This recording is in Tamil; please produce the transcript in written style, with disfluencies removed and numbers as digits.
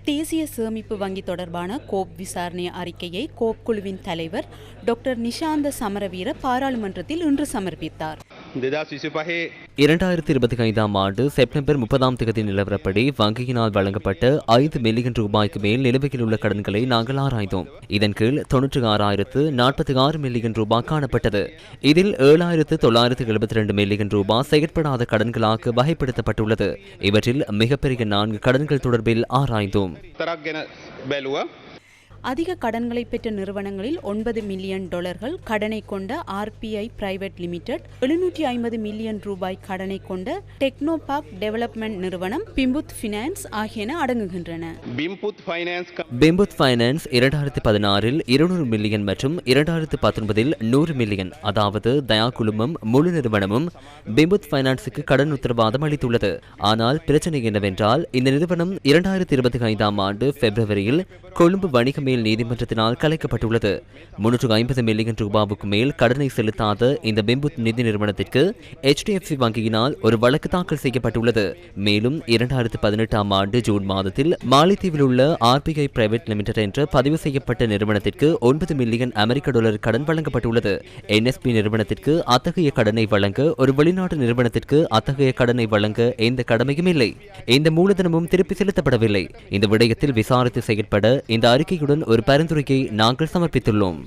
தேசிய சேமிப்பு வங்கி தொடர்பான கோப் விசாரணை அறிக்கையை கோப் குழுவின் தலைவர் டாக்டர் நிஷாந்த சமரவீர பாராளுமன்றத்தில் இன்று சமர்ப்பித்தார். 2025ஆம் ஆண்டு செப்டம்பர் 30ஆம் தேதி நிலவரப்படி வங்கியினால் வழங்கப்பட்ட 5 மில்லியன் ரூபாய்க்கு மேல் நிலுவையில் உள்ள கடன்களை நாங்கள் ஆராய்ந்தோம். இதன் கீழ் 96,046 மில்லியன் ரூபாய் காணப்பட்டது. இதில் 7,972 மில்லியன் ரூபாய் செயற்படாத கடன்களாக வகைப்படுத்தப்பட்டுள்ளது. இவற்றில் மிகப்பெரிய 4 கடன்கள் தொடர்பில் ஆராய்ந்தோம். அதிக கடன்களை பெற்ற நிறுவனங்களில் $9 மில்லியன் கடனை கொண்ட RPI பிரைவேட் லிமிடெட், 750 மில்லியன் ரூபாய் கடனை கொண்ட டெக்னோபார்க் டெவலப்மெண்ட் நிறுவனம், பிம்புத் ஃபைனான்ஸ் ஆகியன அடங்குகின்றன. பிம்புத் ஃபைனான்ஸ் 2016இல் 200 மில்லியன் மற்றும் 2019இல் 100 மில்லியன், அதாவது தயா குழுமம் முழு நிறுவனமும் பிம்புத் ஃபைனான்ஸுக்கு கடன் உத்தரவாதம் அளித்துள்ளது. ஆனால் பிரச்சனை என்னவென்றால், இந்த நிறுவனம் 2025ஆம் ஆண்டு பிப்ரவரியில் கொழும்பு வணிக மேல் நீதிமன்றத்தினால் கலைக்கப்பட்டுள்ளது. 350 மில்லியன் ரூபாவுக்கு மேல் கடனை செலுத்தாத இந்த பிம்புத் நிதி நிறுவனத்திற்கு HDFC வங்கியினால் ஒரு வழக்கு தாக்கல் செய்யப்பட்டுள்ளது. மேலும் 2018ஆம் ஆண்டு ஜூன் மாதத்தில் மாலைத்தீவில் உள்ள RPI பிரைவேட் லிமிடெட் என்ற பதிவு செய்யப்பட்ட நிறுவனத்திற்கு $9 மில்லியன் அமெரிக்க கடன் வழங்கப்பட்டுள்ளது. NSP நிறுவனத்திற்கு அத்தகைய கடனை வழங்க ஒரு வெளிநாட்டு நிறுவனத்திற்கு அத்தகைய கடனை வழங்க எந்த கடமையும் இல்லை. இந்த மூலதனமும் திருப்பி செலுத்தப்படவில்லை. இந்த விடயத்தில் விசாரித்து செயற்பட இந்த அறிக்கையுடன் ஒரு பரிந்துரையை நாங்கள் சமர்ப்பித்துள்ளோம்.